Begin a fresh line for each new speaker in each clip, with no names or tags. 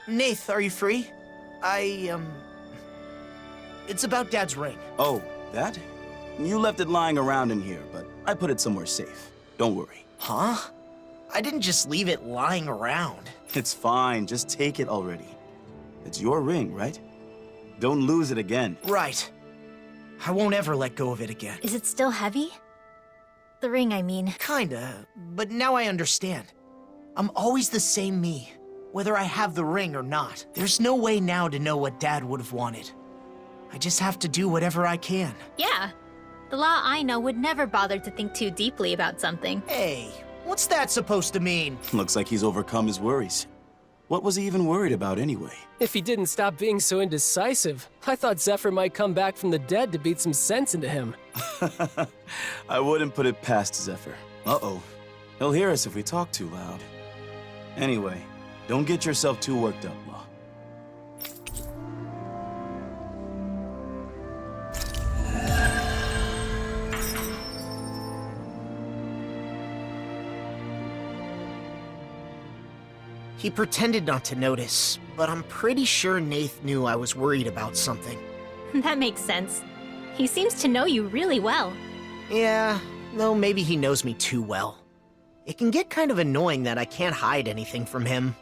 Nath, are you free? It's about Dad's ring.
Oh, that? You left it lying around in here, but I put it somewhere safe. Don't worry.
Huh? I didn't just leave it lying around.
It's fine, just take it already. It's your ring, right? Don't lose it again.
Right. I won't ever let go of it again.
Is it still heavy? The ring, I mean.
Kinda, but now I understand. I'm always the same me, whether I have the ring or not. There's no way now to know what Dad would have wanted. I just have to do whatever I can.
Yeah. The law I know would never bother to think too deeply about something.
Hey, what's that supposed to mean?
Looks like he's overcome his worries. What was he even worried about anyway?
If he didn't stop being so indecisive, I thought Zephyr might come back from the dead to beat some sense into him.
I wouldn't put it past Zephyr. Uh-oh. He'll hear us if we talk too loud. Anyway, don't get yourself too worked up, Law.
He pretended not to notice, but I'm pretty sure Nath knew I was worried about something.
That makes sense. He seems to know you really well.
Yeah, though maybe he knows me too well. It can get kind of annoying that I can't hide anything from him.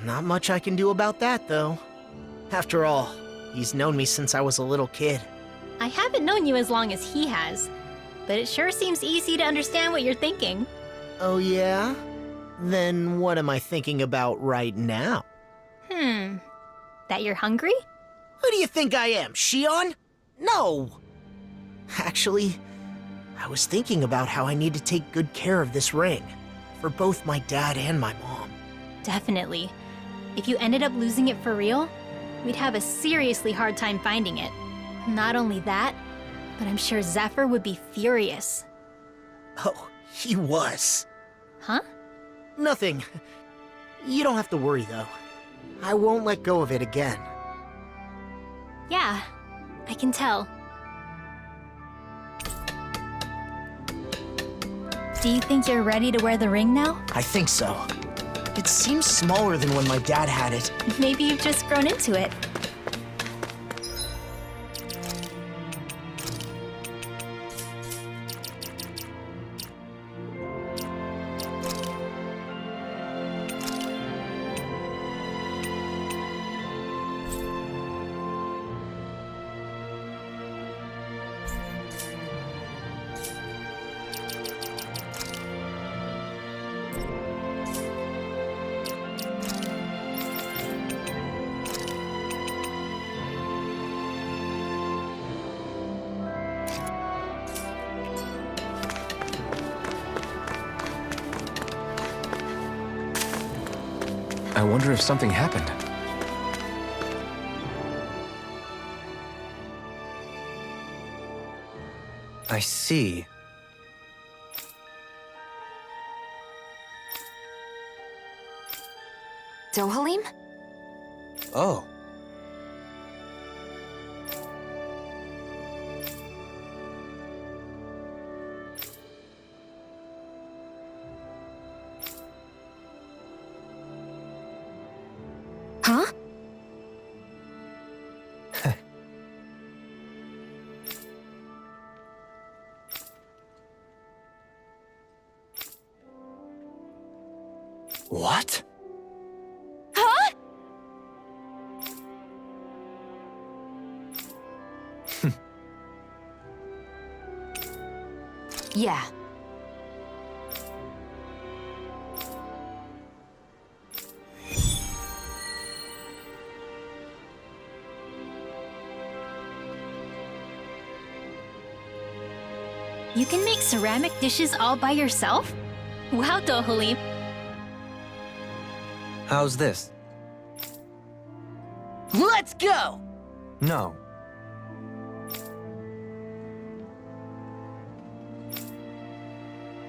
Not much I can do about that, though. After all, he's known me since I was a little kid.
I haven't known you as long as he has, but it sure seems easy to understand what you're thinking.
Oh yeah? Then what am I thinking about right now?
That you're hungry?
Who do you think I am, Shion? No! Actually, I was thinking about how I need to take good care of this ring. For both my dad and my mom.
Definitely. If you ended up losing it for real, we'd have a seriously hard time finding it. Not only that, but I'm sure Zephyr would be furious.
Oh, he was.
Huh?
Nothing. You don't have to worry, though. I won't let go of it again.
Yeah, I can tell. Do you think you're ready to wear the ring now?
I think so. It seems smaller than when my dad had it.
Maybe you've just grown into it.
I wonder if something happened. I see.
Dohalim?
Oh.
Huh?
What?
Huh? Yeah.
You can make ceramic dishes all by yourself? Wow, Dohalim.
How's this?
Let's go!
No.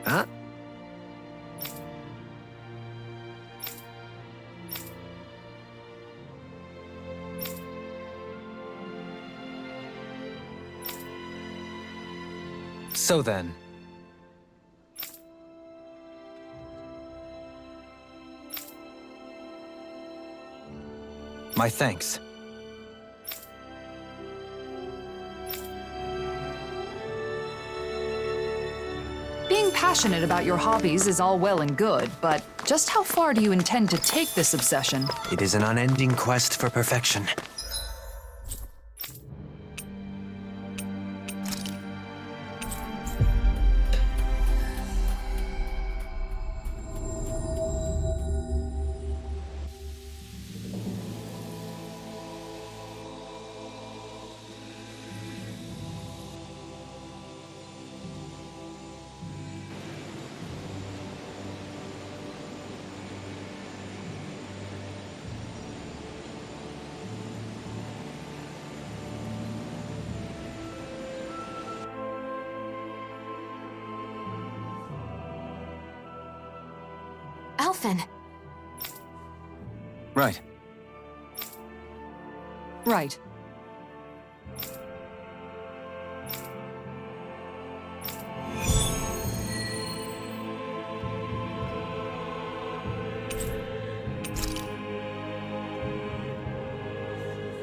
Huh? So then. My thanks.
Being passionate about your hobbies is all well and good, but just how far do you intend to take this obsession?
It is an unending quest for perfection.
Elfin.
Right.
Right.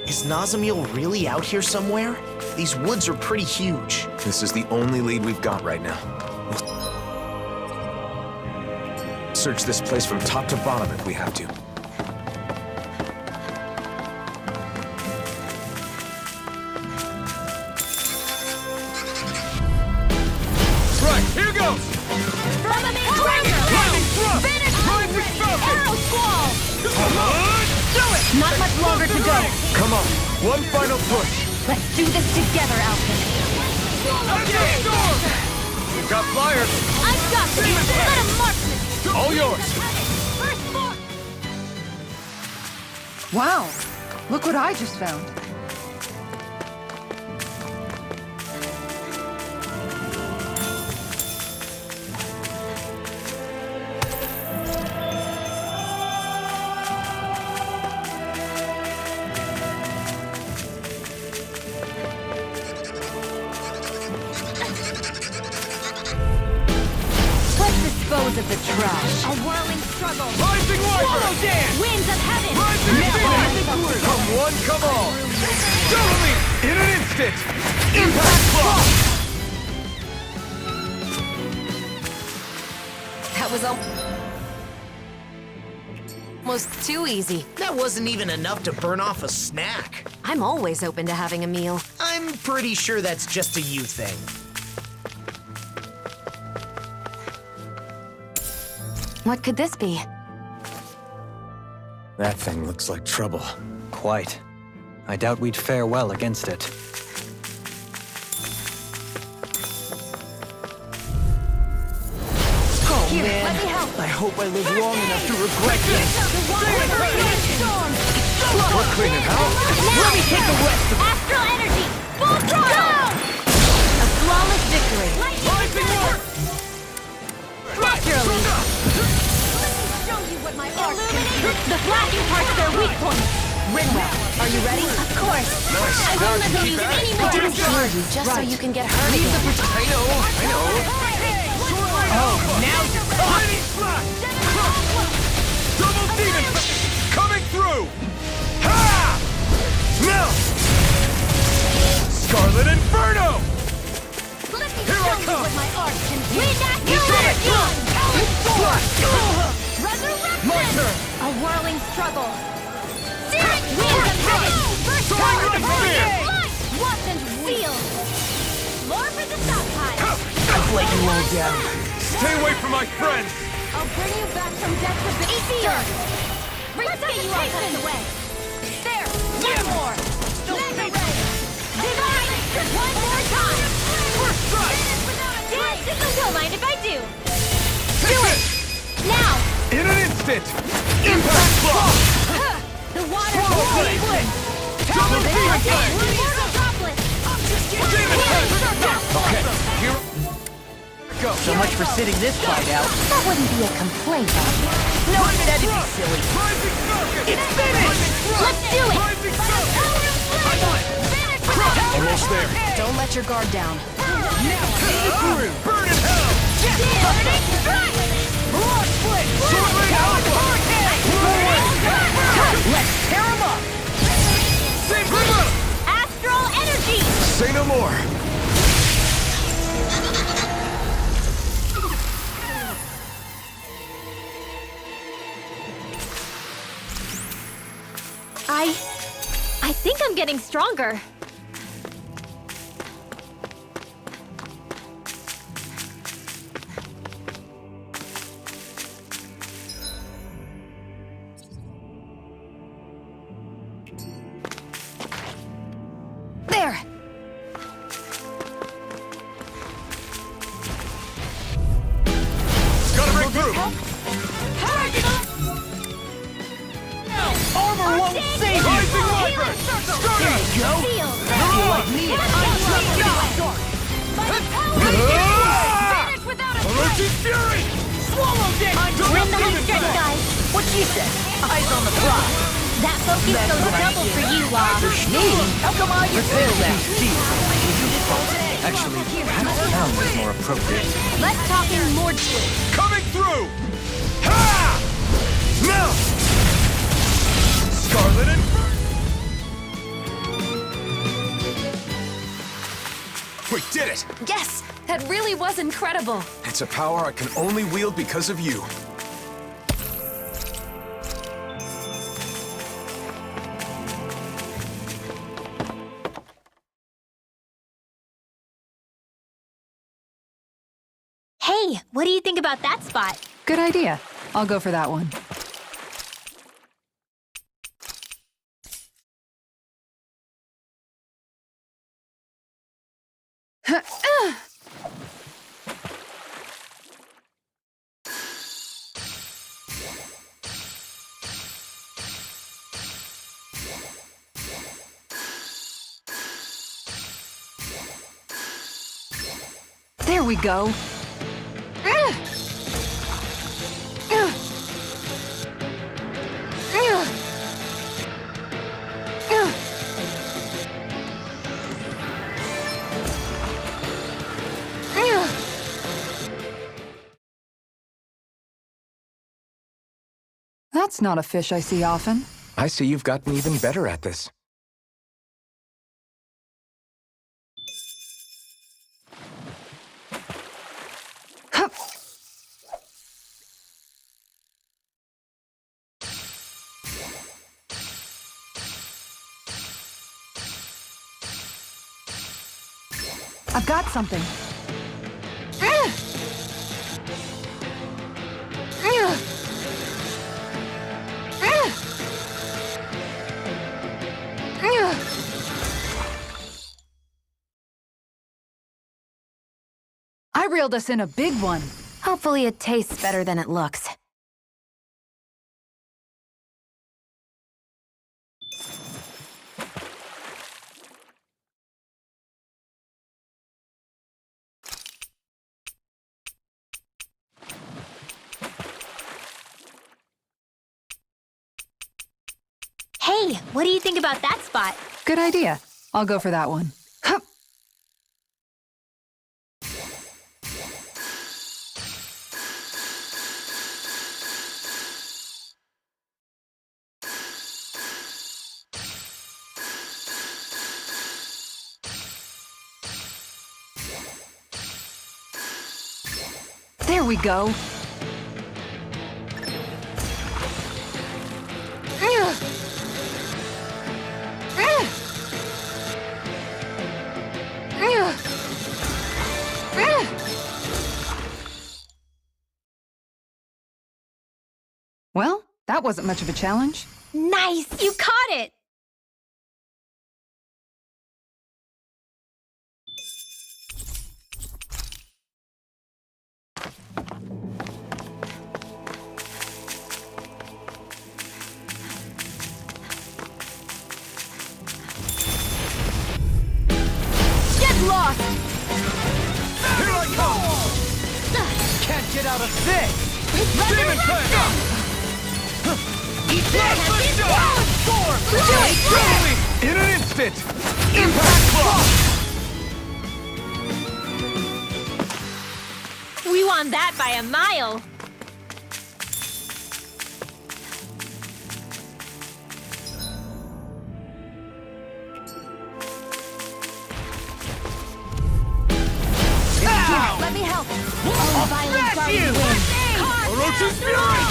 Is Nazamiel really out here somewhere? These woods are pretty huge.
This is the only lead we've got right now. We'll search this place from top to bottom if we have to.
Right, here goes!
Arrow squall!
Do it!
Not much longer to go.
Come on, one final push.
Let's do this together, Alpin.
We've got flyers!
I've got this! Let him mark this!
All yours!
First mark!
Wow! Look what I just found.
Let's dispose of the trash. A whirling struggle.
Rising Wyvern!
Winds of heaven.
Rising Phoenix! Come one, come all! Doubling! In an instant! Impact block!
That was almost too easy.
That wasn't even enough to burn off a snack.
I'm always open to having a meal.
I'm pretty sure that's just a you thing.
What could this be?
That thing looks like trouble.
Quite. I doubt we'd fare well against it.
Here, let me help.
I hope I live long enough to regret this.
We're cleaning house!
Let me take the rest of Astral energy! Full throttle! A flawless victory!
Rising Warp!
Naturally! Show you what my art can do! The flashing parts are weak points! Rinwell, are you ready? Of course! I won't let them use any more! I didn't hear you just so you can get hurt again.
I know!
Oh, now you're
Lightning slash! Double demon! Coming through! Ha! Melt! Scarlet Inferno!
Let me
Here I
show you
come.
what my art can do! We Resurrection!
My turn!
A whirling struggle! Searing winds of heaven! First
Throwing
power!
the spear!
Watch and wheel! Lord for the stockpile!
I've let you all down.
Stay away from my friends!
I'll bring you back from death to be easier! Let's get you all tucked away! There! One more! Mega ray! Divine! One more time!
First strike!
Don't mind if I do.
Do it!
Now!
In an instant! Impact block!
The water
Swallow
will
blade!
blink!
Double demon blade!
Mortal droplet!
Demon head! Okay, here go.
So much for sitting this fight out.
That wouldn't be a complaint,
No, that'd be silly.
Rising Falcon!
It's finished!
Let's do it!
Rising Falcon! Almost there.
Don't let your guard down.
Burn in hell!
Blood split!
Sword Alpha!
Let's tear him up!
more!
I think I'm getting stronger.
There!
Gotta break through! Armor won't save you! Rising Wyvern! Start up!
Feel like me and
Allergic Fury! Swallow it!
We're in the home stretch, guys.
What she said? Eyes on the prize.
That focus goes double for you, Law.
Me? How come I get
Prepare
that?
Actually, perhaps pound is more appropriate.
Let's talk in more.
Coming through! Ha! Now! Scarlet and... We did it!
Yes, that really was incredible.
It's a power I can only wield because of you.
Hey, what do you think about that spot?
Good idea. I'll go for that one. There we go. That's not a fish I see often.
I see you've gotten even better at this.
Hup. I've got something. I reeled us in a big one.
Hopefully it tastes better than it looks.
Hey, what do you think about that spot?
Good idea. I'll go for that one. Hup. There we go. Well, that wasn't much of a challenge.
Nice! You caught it!
Get lost!
Here I come! Can't get out of this! Demon Fang! Storm! In an instant! Impact Claw!
We won that by a mile!
Let me help. Oh, violence
smash
already
you!
wins.
Orochi's Fury!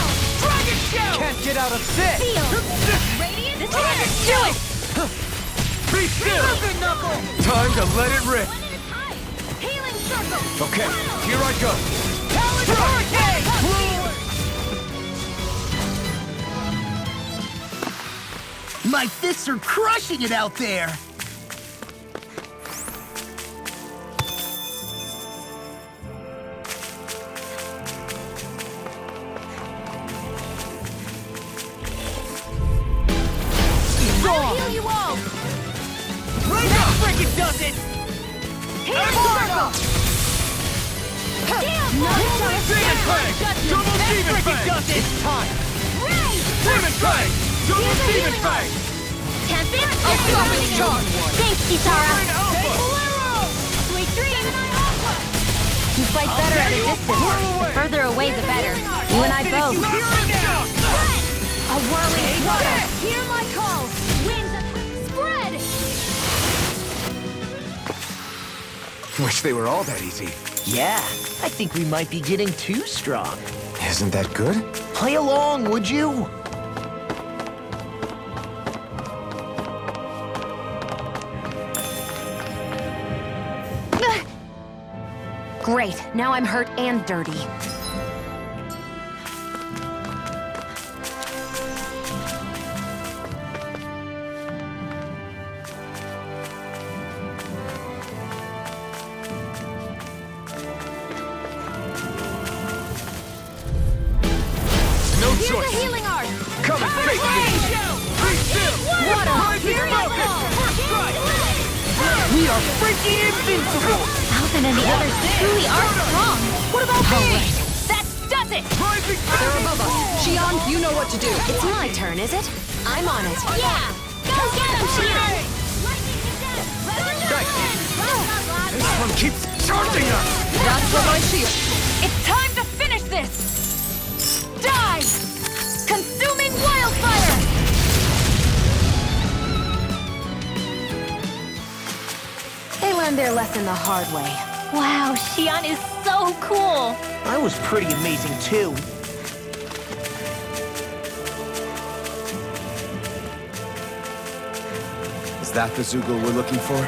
Dragon Shell!
Can't get out of this!
Radiant
Do it! Be still! Time to let it rip!
Healing circle.
Okay, here I go.
My fists are crushing it out there!
I'll heal you all.
That frickin' does it!
Healing circle. Damn,
Demon Fang! Double Demon Fang!
Does it!
It's time! Demon Fang! Double Demon Fang!
Tempest,
Unstoppable charge!
thanks, Kisara.
Sweet dreams.
You fight better at a distance. The further away, the better. You and I both.
A whirling water. Hear my call. Winds spread.
Wish they were all that easy.
Yeah, I think we might be getting too strong.
Isn't that good?
Play along, would you?
Great. Now I'm hurt and dirty.
No
Here's
choice!
the healing art.
Come and face me! Be still!
Water.
Rising
Here's my
focus!
call.
First strike!
We are freaking invincible!
Alvin and the others truly are strong.
What about me?
That does it!
Rising
They're above us. Shion, you know what to do.
It's my turn, is it? I'm on it.
Yeah! Go get him, Shion!
This one keeps charging us!
That's for my shield.
It's time to finish this! Die! Consuming wildfire! They learned their lesson the hard way.
Wow, Shion is so cool!
I was pretty amazing too.
Is that the Zoogle we're looking for?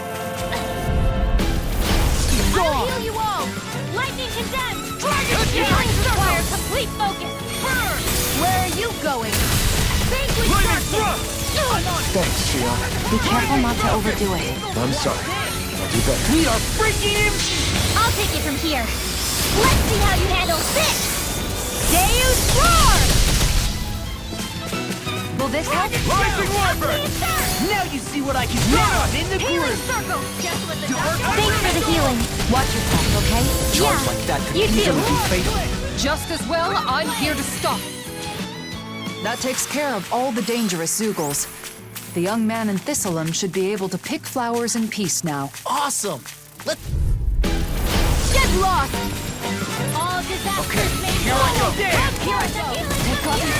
I'll heal you all!
Lightning condensed!
Dragon
Healing
Circle!
requires complete focus!
Where are you going? Banquet
Lightning
Circle!
thrust!
Thanks, Shion.
Be careful not to overdo it.
I'm sorry. I'll do better.
We are freaking
I'll take it from here. Let's see how you handle this!
Deus Roar! Will this help?
Rising Wyvern!
Now you see what I can do! I'm in the
Healing
groove!
Circle! Just what the
Thanks for the healing.
Watch yourself, okay?
Charge like that could
you too.
easily be fatal.
Just as well, I'm here to stop. That takes care of all the dangerous Zoogles. The young man in Thistleum should be able to pick flowers in peace now.
Awesome! Let's
Get lost!
All disasters may
Here I go!
Here I go! Take off your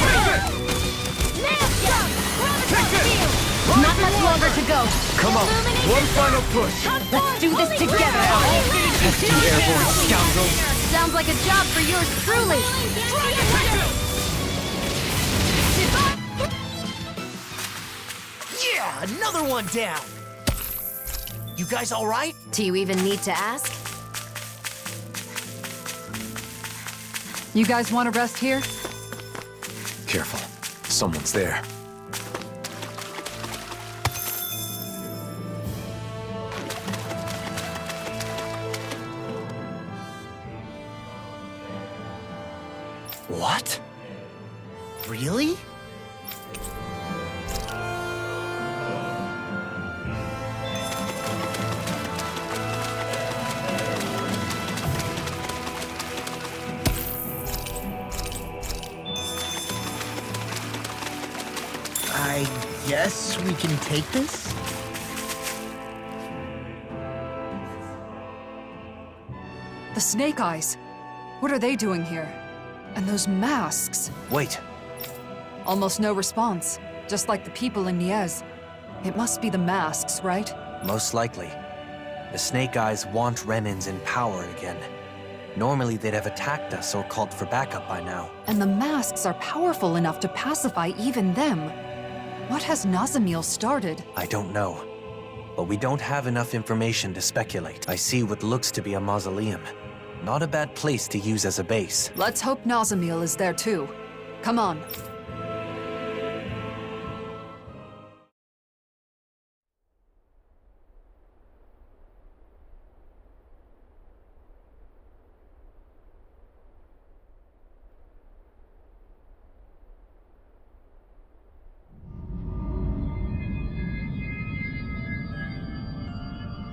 Not much longer to go.
Come on, one final push!
Let's do this together.
Pesky airborne scoundrel.
Sounds like a job for yours truly.
Yeah, another one down. You guys all right?
Do you even need to ask?
You guys want to rest here?
Careful. Someone's there.
What? Really? I guess we can take this?
The Snake Eyes. What are they doing here? And those masks.
Wait,
Almost no response. Just like the people in Niez. It must be the masks, right?
most likely. The Snake Eyes want Renins in power again. Normally they'd have attacked us or called for backup by now.
And the masks are powerful enough to pacify even them. What has Nazamil started?
I don't know. But we don't have enough information to speculate. I see what looks to be a mausoleum. Not a bad place to use as a base.
Let's hope Nazamil is there too. Come on.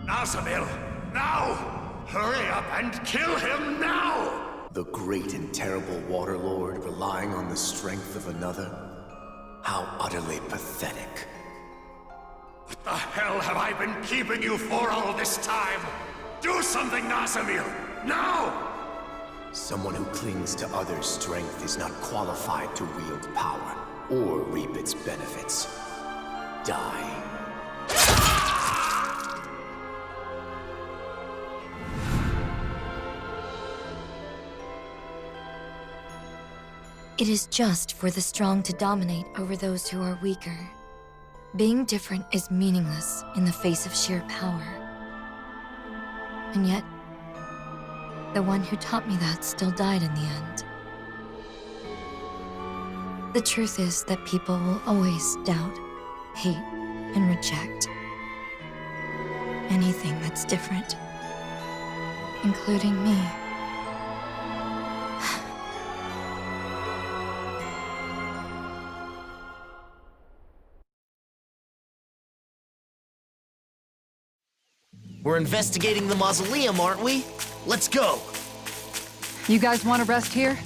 Nazamil, now! Hurry up and kill him now!
The great and terrible Waterlord relying on the strength of another? How utterly pathetic.
What the hell have I been keeping you for all this time? Do something, Nazamil! Now!
Someone who clings to others' strength is not qualified to wield power or reap its benefits. Die.
It is just for the strong to dominate over those who are weaker. Being different is meaningless in the face of sheer power. And yet, the one who taught me that still died in the end. The truth is that people will always doubt, hate, and reject anything that's different, including me.
We're investigating the mausoleum, aren't we? Let's go!
You guys want to rest here?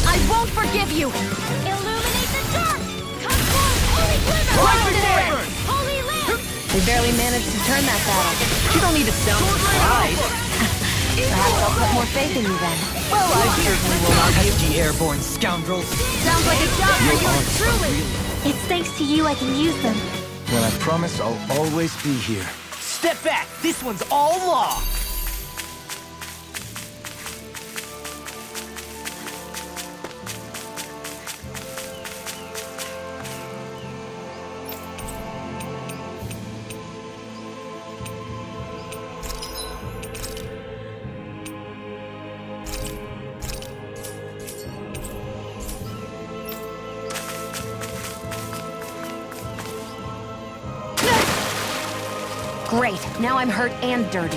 I won't forgive you! Illuminate the dark! Come forth, holy glimmer!
Right
Holy lamp!
We barely managed to turn that battle. You don't need to sound surprised. Perhaps I'll put more faith in you then.
Well, I certainly will not give
Pesky airborne scoundrels!
Sounds like a job for you,
aren't
truly! It's thanks to you I can use them.
Well, I promise I'll always be here.
Step back! This one's all law!
Great, now I'm hurt and dirty.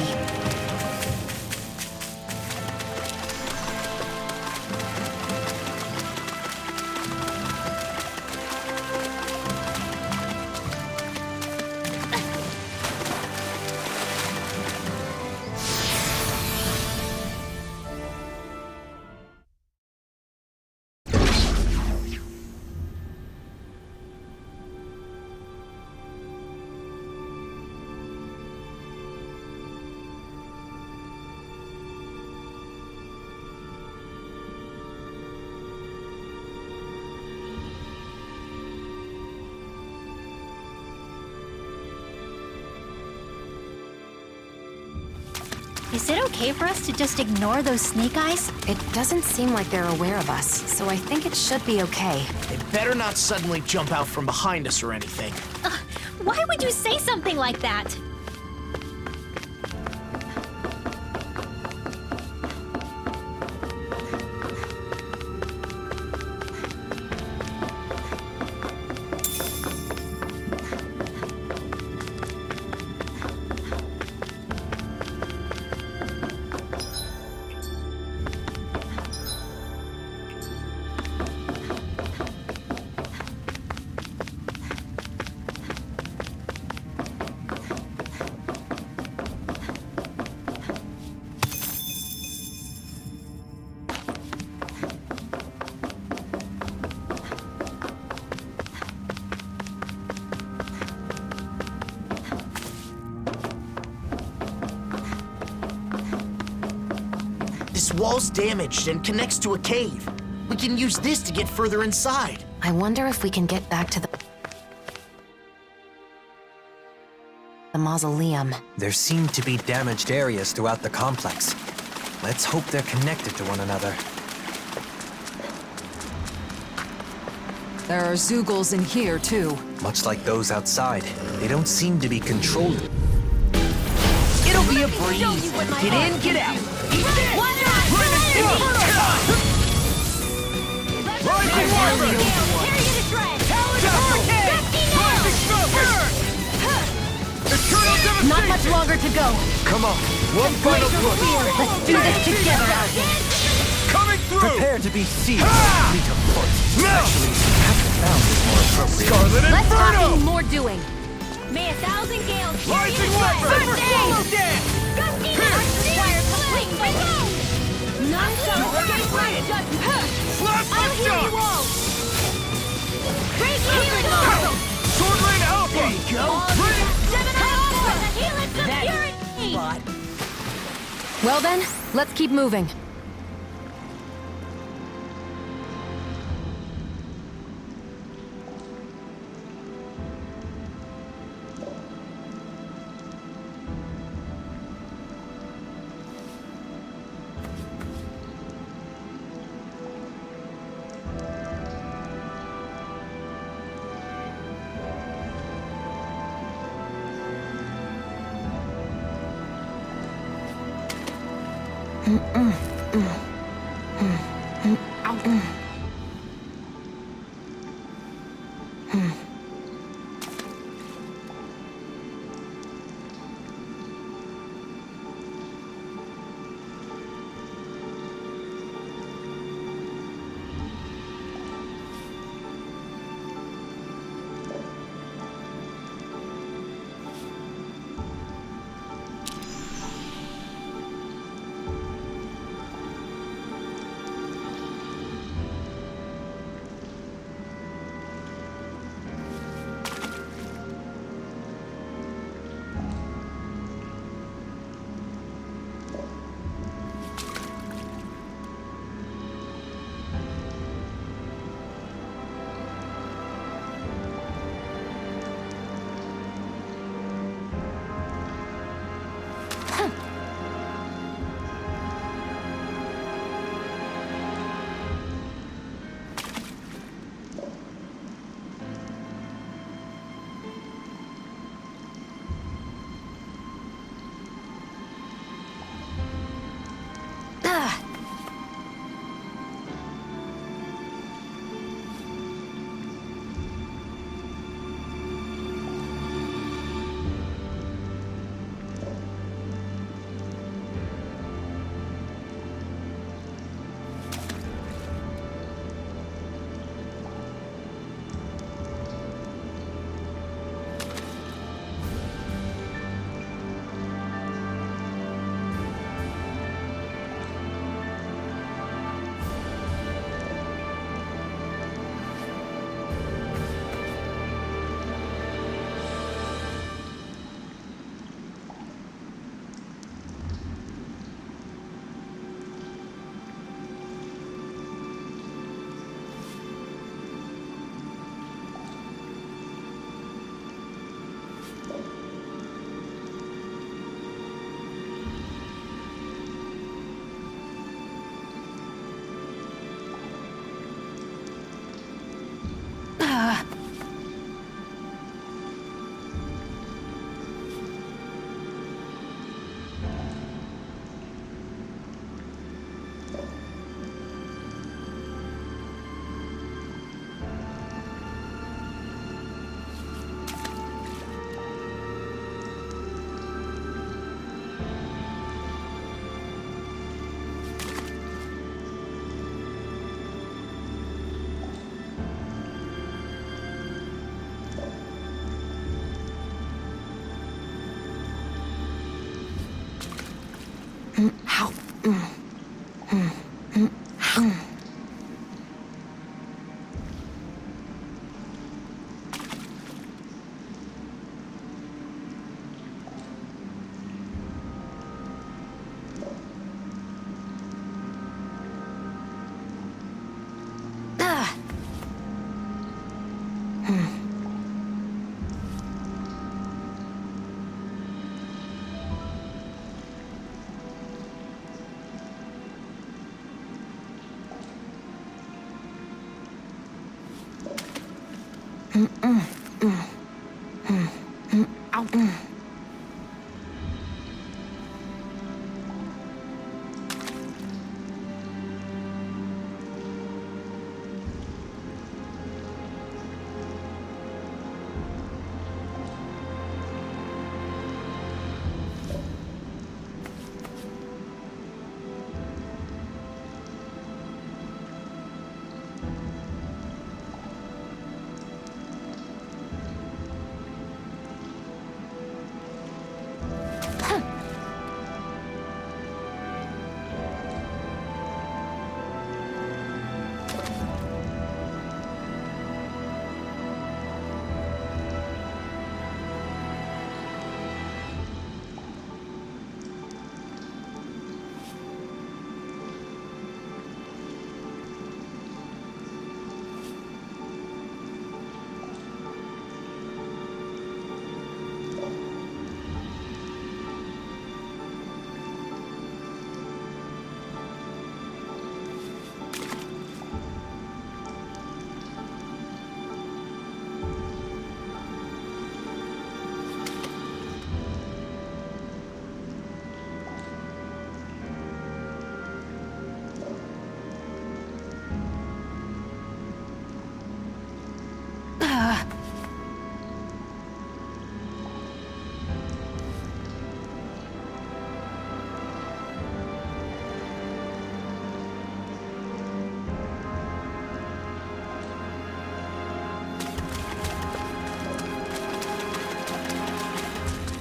Is it okay for us to just ignore those snake eyes?
It doesn't seem like they're aware of us, so I think it should be okay.
They better not suddenly jump out from behind us or anything.
Why would you say something like that?
This wall's damaged and connects to a cave. We can use this to get further inside.
I wonder if we can get back to the mausoleum.
There seem to be damaged areas throughout the complex. Let's hope they're connected to one another.
There are Zeugles in here, too.
Much like those outside, they don't seem to be controlled.
It'll be a breeze. Get in, get out. Eat this!
Rising Wyvern!
Not much longer to go.
Come on, one final push.
Let's do this together, Alvin.
Coming through!
Prepare to be seized. Fleet of foot. Actually, half-bound is more appropriate.
Scarlet
Less
Inferno!
talking, more doing.
May 1,000 gales
Rising Wyvern!
Swallow dance! Not so!
Slap
I'll heal
shot!
you all! Great healing ball!
Sword Lane Alpha!
There you go.
Well then, let's keep moving.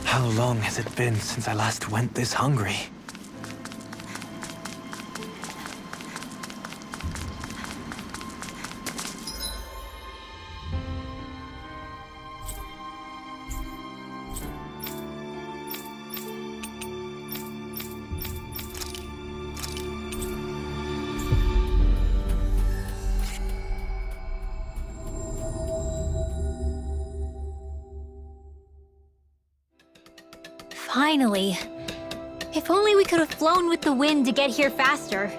How long has it been since I last went this hungry?
Finally. If only we could have flown with the wind to get here faster.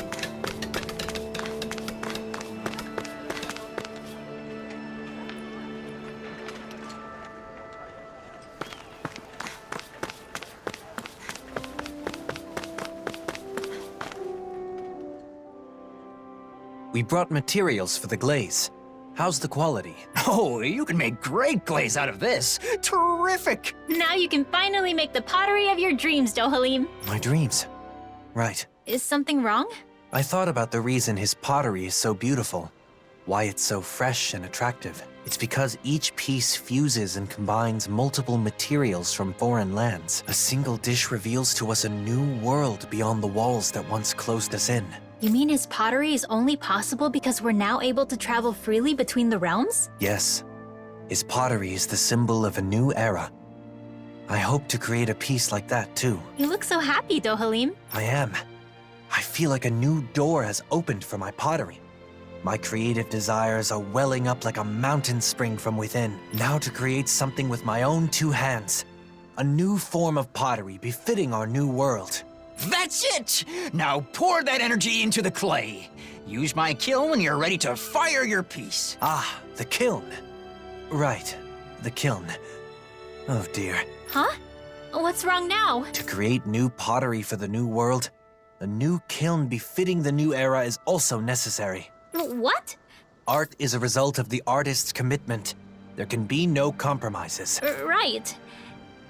We brought materials for the glaze. How's the quality?
Oh, you can make great glaze out of this. Terrific!
Now you can finally make the pottery of your dreams, Dohalim.
My dreams. Right.
Is something wrong?
I thought about the reason his pottery is so beautiful. Why it's so fresh and attractive. It's because each piece fuses and combines multiple materials from foreign lands. A single dish reveals to us a new world beyond the walls that once closed us in.
You mean his pottery is only possible because we're now able to travel freely between the realms?
Yes. His pottery is the symbol of a new era. I hope to create a piece like that too.
You look so happy, Dohalim.
I am. I feel like a new door has opened for my pottery. My creative desires are welling up like a mountain spring from within. Now to create something with my own two hands. A new form of pottery befitting our new world.
That's it! Now pour that energy into the clay. Use my kiln when you're ready to fire your piece.
Ah, the kiln. Right, the kiln. Oh dear.
Huh? What's wrong now?
To create new pottery for the new world, a new kiln befitting the new era is also necessary.
What?
Art is a result of the artist's commitment. There can be no compromises.
Right.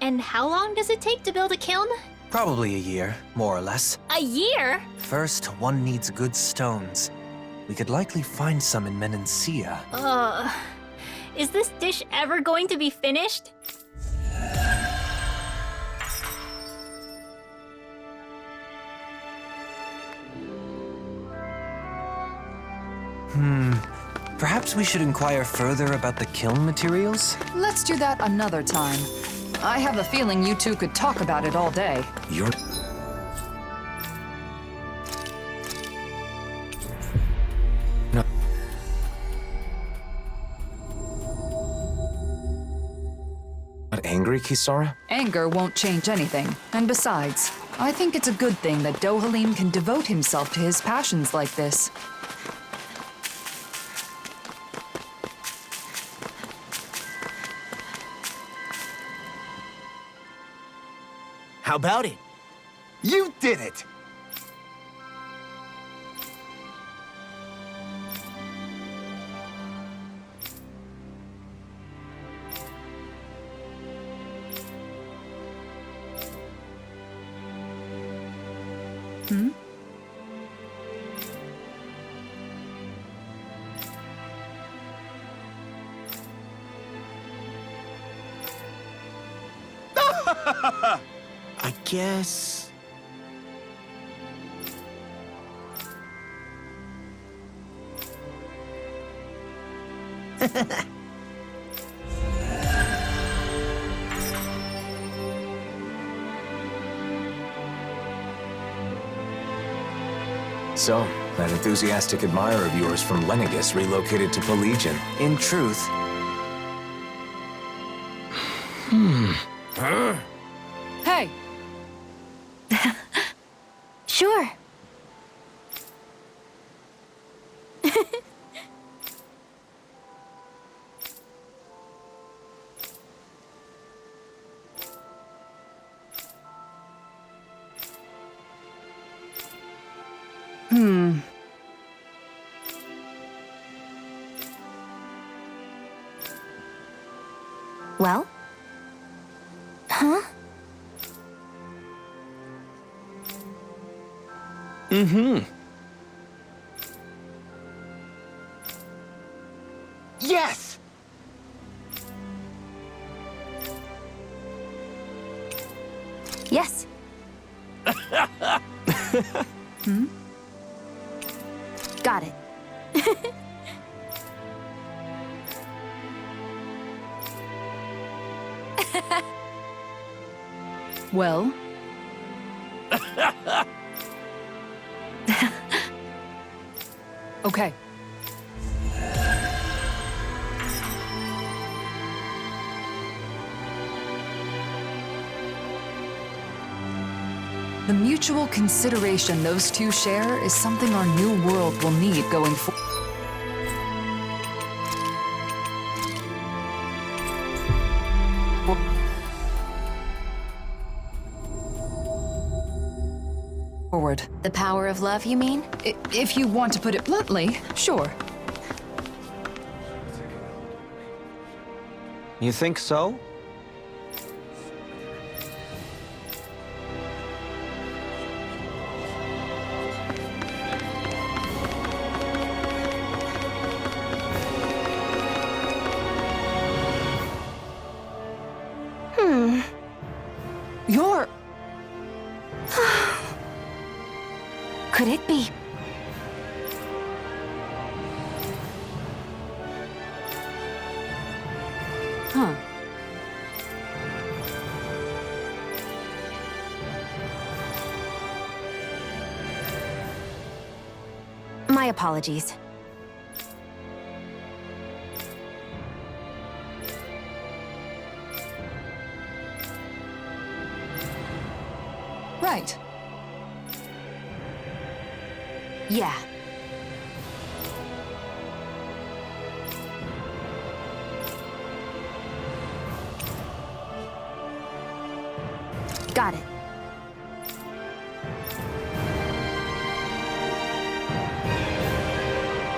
And how long does it take to build a kiln?
Probably a year, more or less.
A year?
First, one needs good stones. We could likely find some in Menancia.
Is this dish ever going to be finished?
Perhaps we should inquire further about the kiln materials?
Let's do that another time. I have a feeling you two could talk about it all day.
You're... No. Not angry, Kisara?
Anger won't change anything. And besides, I think it's a good thing that Dohalim can devote himself to his passions like this.
How about it?
You did it!
Hmm?
I guess...
So, that enthusiastic admirer of yours from Lenegus relocated to Pelegion.
In truth,
Hey!
Sure. Well? Huh?
Mm-hmm.
Yes!
Yes. Hmm? Got it.
Well? Okay. The mutual consideration those two share is something our new world will need going forward.
The power of love, you mean?
If you want to put it bluntly, sure.
you think so?
You're...
Could it be?
Huh.
My apologies.
Right.
Yeah. Got it.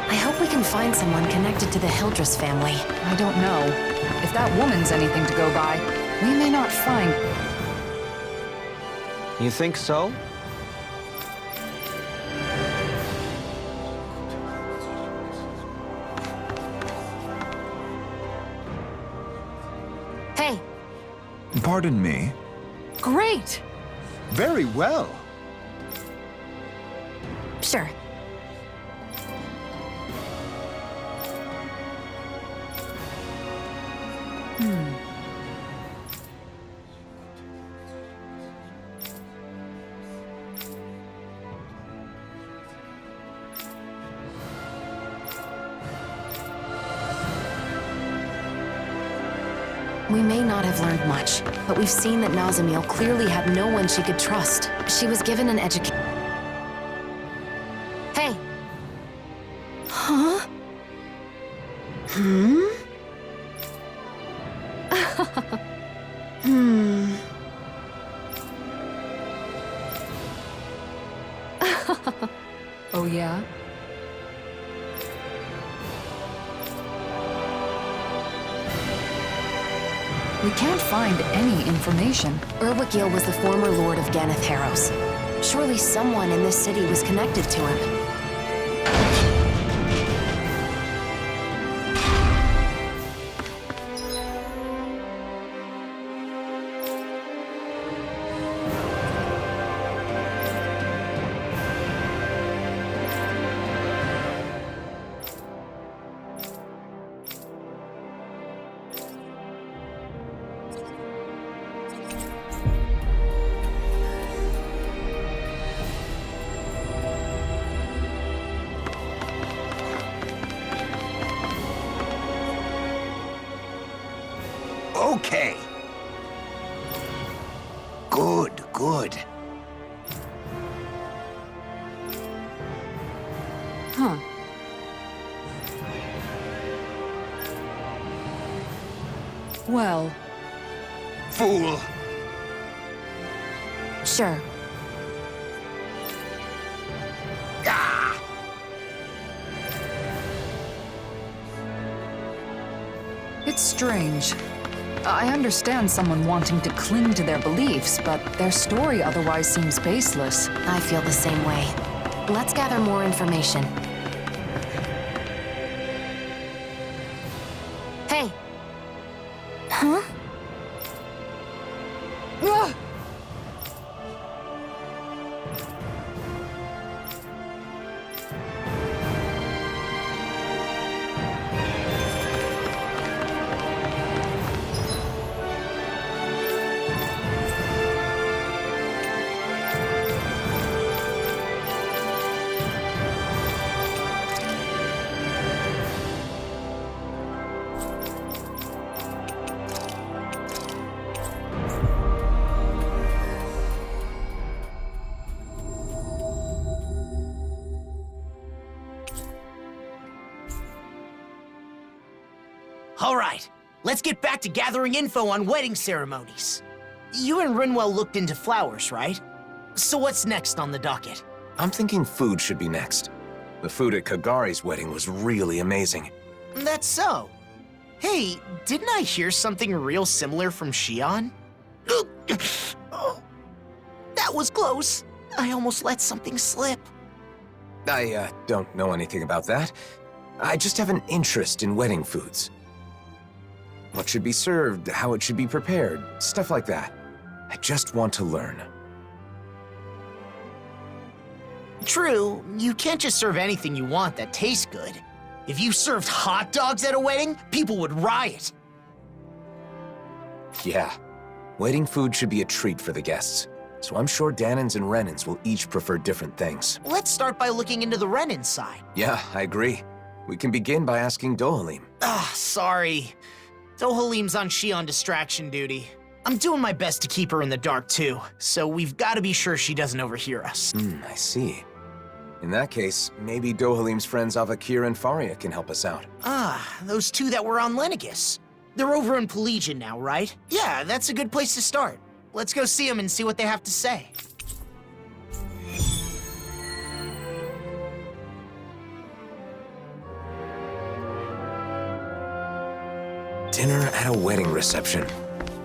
I hope we can find someone connected to the Hildress family.
I don't know. If that woman's anything to go by, we may not find...
You think so?
Hey.
Pardon me?
Great!
Very well.
Sure. We may not have learned much, but we've seen that Nazamil clearly had no one she could trust. She was given an education. Hey! Huh? Hmm?
Oh yeah? We can't find any information.
Urwagil was the former lord of Ganeth Harrows. Surely someone in this city was connected to him.
Okay. Good, good.
Huh. Well...
Fool!
Sure.
Ah!
It's strange. I understand someone wanting to cling to their beliefs, but their story otherwise seems baseless.
I feel the same way. Let's gather more information. Hey! Huh?
Ah!
All right, let's get back to gathering info on wedding ceremonies. You and Rinwell looked into flowers, right? So what's next on the docket?
I'm thinking food should be next. The food at Kagari's wedding was really amazing.
That's so. Hey, didn't I hear something real similar from Shion? Oh, that was close. I almost let something slip.
I don't know anything about that. I just have an interest in wedding foods. What should be served, how it should be prepared, stuff like that. I just want to learn.
True, you can't just serve anything you want that tastes good. If you served hot dogs at a wedding, people would riot.
Yeah, wedding food should be a treat for the guests. So I'm sure Dahnans and Renans will each prefer different things.
Let's start by looking into the Renan side.
Yeah, I agree. We can begin by asking Dohalim.
Sorry. Dohalim's on Shion distraction duty. I'm doing my best to keep her in the dark too, so we've got to be sure she doesn't overhear us.
I see. In that case, maybe Dohalim's friends Avakir and Faria can help us out.
Those two that were on Lenegus. They're over in Pelagian now, right? Yeah, that's a good place to start. Let's go see them and see what they have to say.
Dinner at a wedding reception.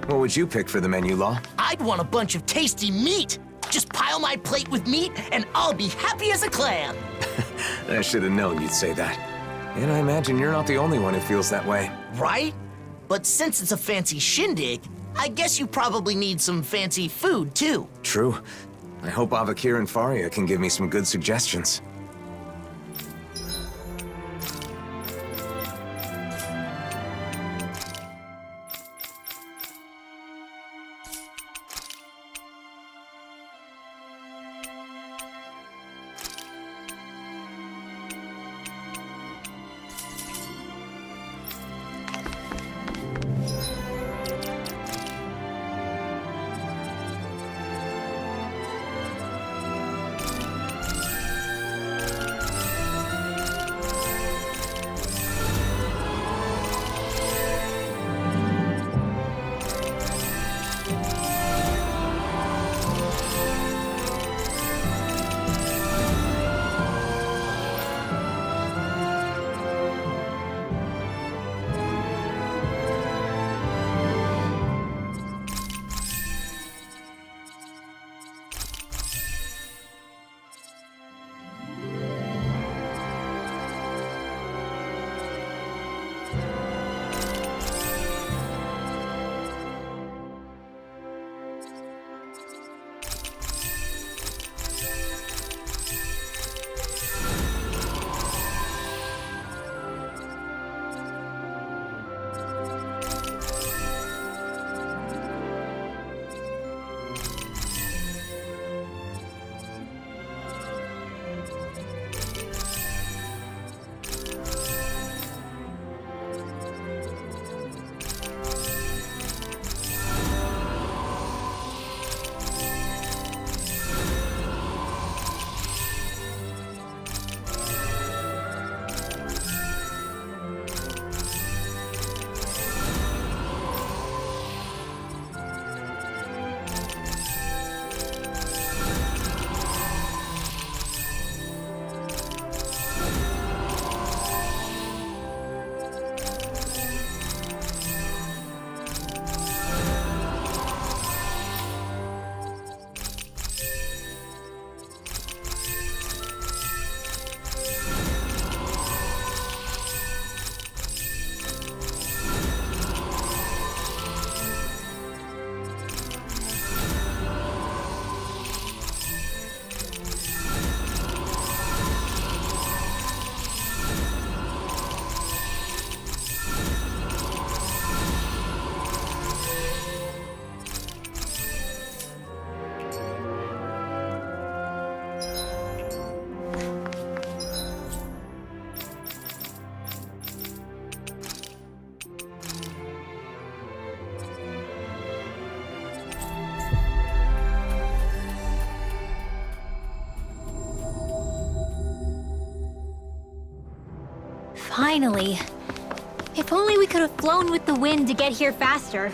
What would you pick for the menu, Law?
I'd want a bunch of tasty meat. Just pile my plate with meat, and I'll be happy as a clam.
I should have known you'd say that. And I imagine you're not the only one who feels that way.
Right? But since it's a fancy shindig, I guess you probably need some fancy food, too.
True. I hope Avakir and Faria can give me some good suggestions.
Finally. If only we could have flown with the wind to get here faster.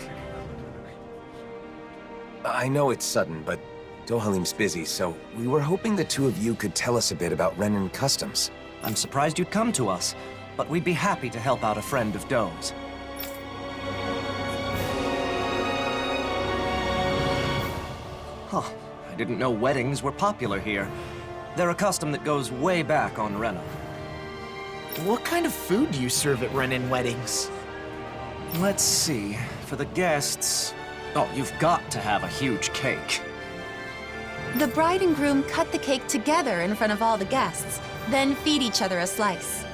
I know it's sudden, but Dohalim's busy, so we were hoping the two of you could tell us a bit about Renan Customs.
I'm surprised you'd come to us, but we'd be happy to help out a friend of Doe's. Huh. I didn't know weddings were popular here. They're a custom that goes way back on Rena.
What kind of food do you serve at Renan weddings?
Let's see. For the guests... Oh, you've got to have a huge cake.
The bride and groom cut the cake together in front of all the guests, then feed each other a slice.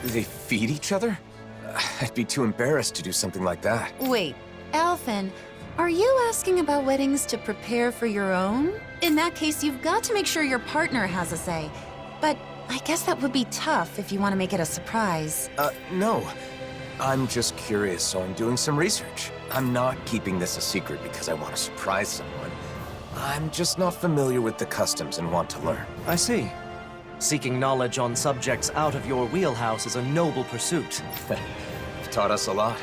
They feed each other? I'd be too embarrassed to do something like that.
Wait, Alphen, are you asking about weddings to prepare for your own? In that case, you've got to make sure your partner has a say. But I guess that would be tough if you want to make it a surprise.
No. I'm just curious, so I'm doing some research. I'm not keeping this a secret because I want to surprise someone. I'm just not familiar with the customs and want to learn.
I see. Seeking knowledge on subjects out of your wheelhouse is a noble pursuit.
You've taught us a lot.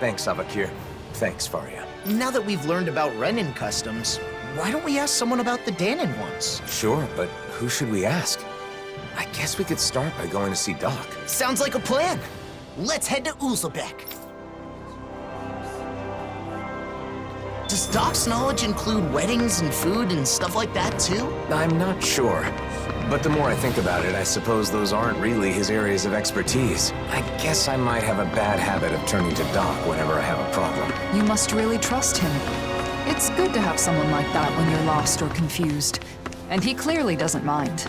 Thanks, Avakir. Thanks, Faria.
Now that we've learned about Renan customs, why don't we ask someone about the Dahnan ones?
Sure, but who should we ask? I guess we could start by going to see Doc.
Sounds like a plan. Let's head to Uzlebek. Does Doc's knowledge include weddings and food and stuff like that too?
I'm not sure. But the more I think about it, I suppose those aren't really his areas of expertise. I guess I might have a bad habit of turning to Doc whenever I have a problem.
You must really trust him. It's good to have someone like that when you're lost or confused. And he clearly doesn't mind.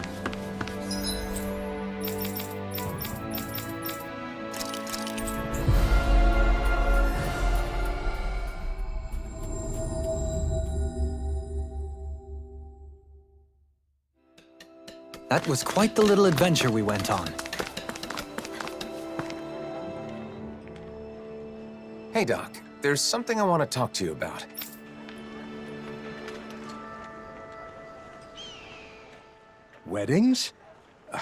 That was quite the little adventure we went on.
Hey, Doc. There's something I want to talk to you about.
Weddings?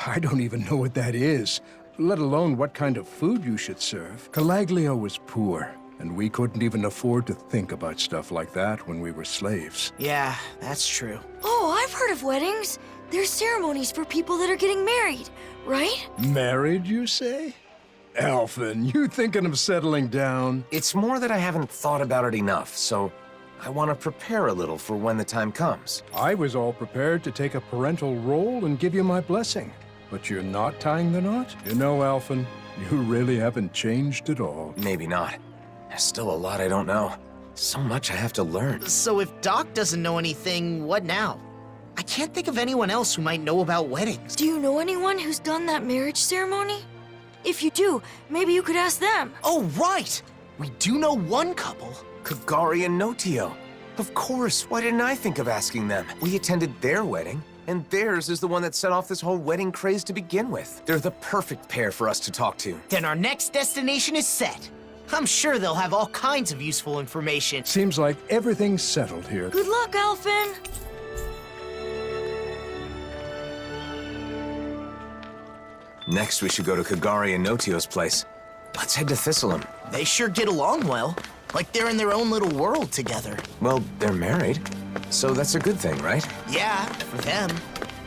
I don't even know what that is, let alone what kind of food you should serve. Calaglio was poor, and we couldn't even afford to think about stuff like that when we were slaves.
Yeah, that's true.
Oh, I've heard of weddings. There's ceremonies for people that are getting married, right?
Married, you say? Alphen, you thinking of settling down?
It's more that I haven't thought about it enough, so I want to prepare a little for when the time comes.
I was all prepared to take a parental role and give you my blessing. But you're not tying the knot? You know, Alphen, you really haven't changed at all.
Maybe not. There's still a lot I don't know. So much I have to learn.
So if Doc doesn't know anything, what now? I can't think of anyone else who might know about weddings.
Do you know anyone who's done that marriage ceremony? If you do, maybe you could ask them.
Oh, right! We do know one couple.
Kagari and Notio. Of course, why didn't I think of asking them? We attended their wedding, and theirs is the one that set off this whole wedding craze to begin with. They're the perfect pair for us to talk to.
Then our next destination is set. I'm sure they'll have all kinds of useful information.
Seems like everything's settled here.
Good luck, Alphen!
Next, we should go to Kagari and Notio's place. Let's head to Thistleum.
They sure get along well. Like they're in their own little world together.
Well, they're married, so that's a good thing, right?
Yeah, for them.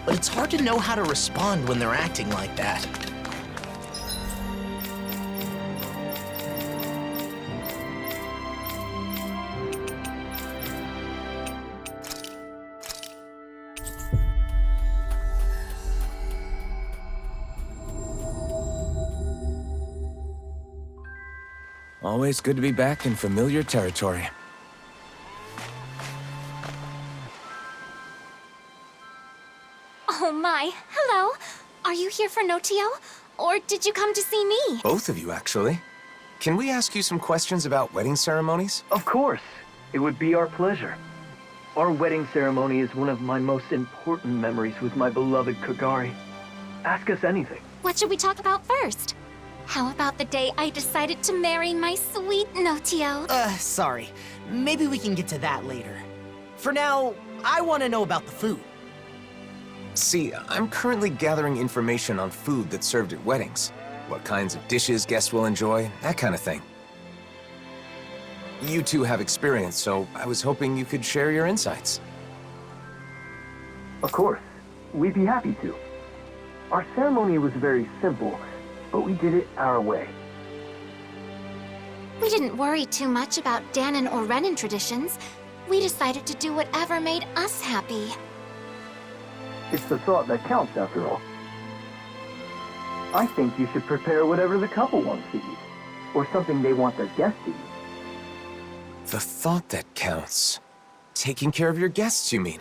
But it's hard to know how to respond when they're acting like that.
Always good to be back in familiar territory.
Oh my, hello. Are you here for Notio? Or did you come to see me?
Both of you, actually. Can we ask you some questions about wedding ceremonies?
Of course. It would be our pleasure. Our wedding ceremony is one of my most important memories with my beloved Kagari. Ask us anything.
What should we talk about first? How about the day I decided to marry my sweet Notio?
Sorry. Maybe we can get to that later. For now, I want to know about the food.
See, I'm currently gathering information on food that's served at weddings. What kinds of dishes guests will enjoy, that kind of thing. You two have experience, so I was hoping you could share your insights.
Of course. We'd be happy to. Our ceremony was very simple, but we did it our way.
We didn't worry too much about Dahna or Rena traditions. We decided to do whatever made us happy.
It's the thought that counts, after all. I think you should prepare whatever the couple wants to eat, or something they want their guests to eat.
The thought that counts. Taking care of your guests, you mean?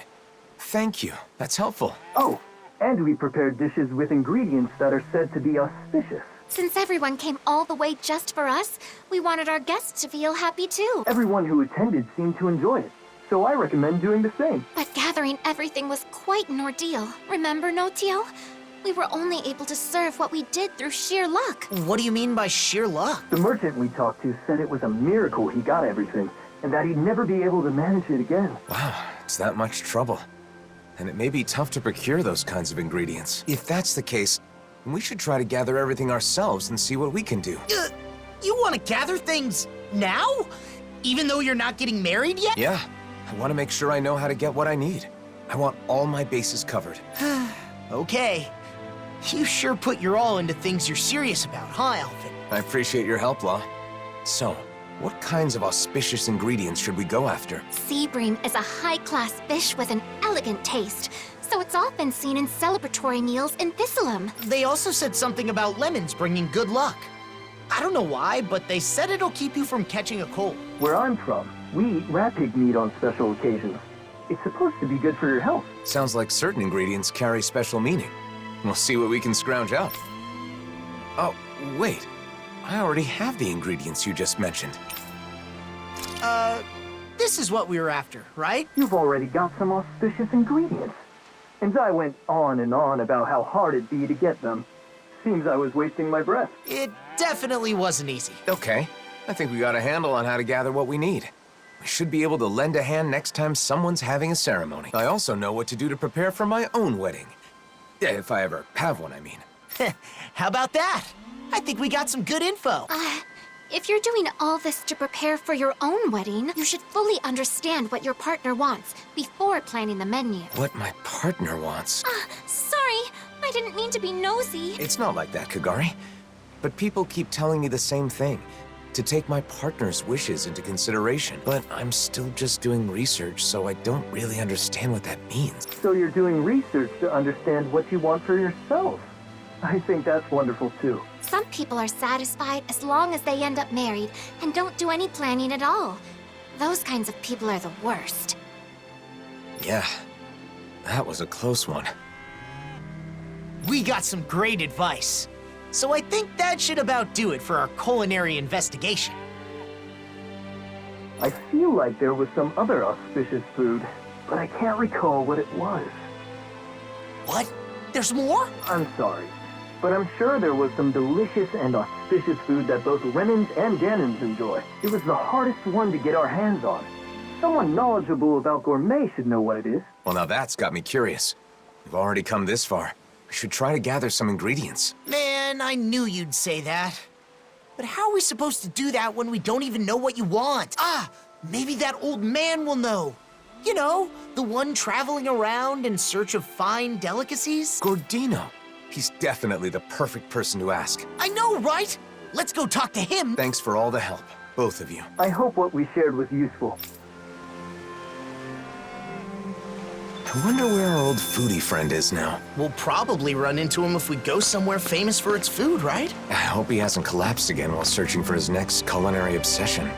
Thank you. That's helpful.
Oh, and we prepared dishes with ingredients that are said to be auspicious.
Since everyone came all the way just for us, we wanted our guests to feel happy too.
Everyone who attended seemed to enjoy it, so I recommend doing the same.
But gathering everything was quite an ordeal. Remember, Notio? We were only able to serve what we did through sheer luck.
What do you mean by sheer luck?
The merchant we talked to said it was a miracle he got everything, and that he'd never be able to manage it again.
Wow, it's that much trouble. And it may be tough to procure those kinds of ingredients. If that's the case, we should try to gather everything ourselves and see what we can do.
You want to gather things now? Even though you're not getting married yet?
Yeah, I want to make sure I know how to get what I need. I want all my bases covered.
Okay. You sure put your all into things you're serious about, huh, Alvin?
I appreciate your help, Law. So, what kinds of auspicious ingredients should we go after?
Sea bream is a high-class fish with an elegant taste, so it's often seen in celebratory meals in Thistleum.
They also said something about lemons bringing good luck. I don't know why, but they said it'll keep you from catching a cold.
Where I'm from, we eat rat pig meat on special occasions. It's supposed to be good for your health.
Sounds like certain ingredients carry special meaning. We'll see what we can scrounge out. Oh, wait. I already have the ingredients you just mentioned.
This is what we were after, right?
You've already got some auspicious ingredients. And I went on and on about how hard it'd be to get them. Seems I was wasting my breath.
It definitely wasn't easy.
Okay. I think we got a handle on how to gather what we need. We should be able to lend a hand next time someone's having a ceremony. I also know what to do to prepare for my own wedding. Yeah, if I ever have one, I mean.
How about that? I think we got some good info.
If you're doing all this to prepare for your own wedding, you should fully understand what your partner wants before planning the menu.
What my partner wants?
Sorry, I didn't mean to be nosy.
It's not like that, Kagari. But people keep telling me the same thing. To take my partner's wishes into consideration. But I'm still just doing research, so I don't really understand what that means.
So you're doing research to understand what you want for yourself. I think that's wonderful, too.
Some people are satisfied as long as they end up married and don't do any planning at all. Those kinds of people are the worst.
Yeah, that was a close one.
We got some great advice. So I think that should about do it for our culinary investigation.
I feel like there was some other auspicious food, but I can't recall what it was.
What? There's more?
I'm sorry, but I'm sure there was some delicious and auspicious food that both Renans and Dahnans enjoy. It was the hardest one to get our hands on. Someone knowledgeable about gourmet should know what it is.
Well, now that's got me curious. We've already come this far. We should try to gather some ingredients.
Man, I knew you'd say that. But how are we supposed to do that when we don't even know what you want? Maybe that old man will know. You know, the one traveling around in search of fine delicacies?
Gordino. He's definitely the perfect person to ask.
I know, right? Let's go talk to him.
Thanks for all the help, both of you.
I hope what we shared was useful.
I wonder where our old foodie friend is now.
We'll probably run into him if we go somewhere famous for its food, right?
I hope he hasn't collapsed again while searching for his next culinary obsession.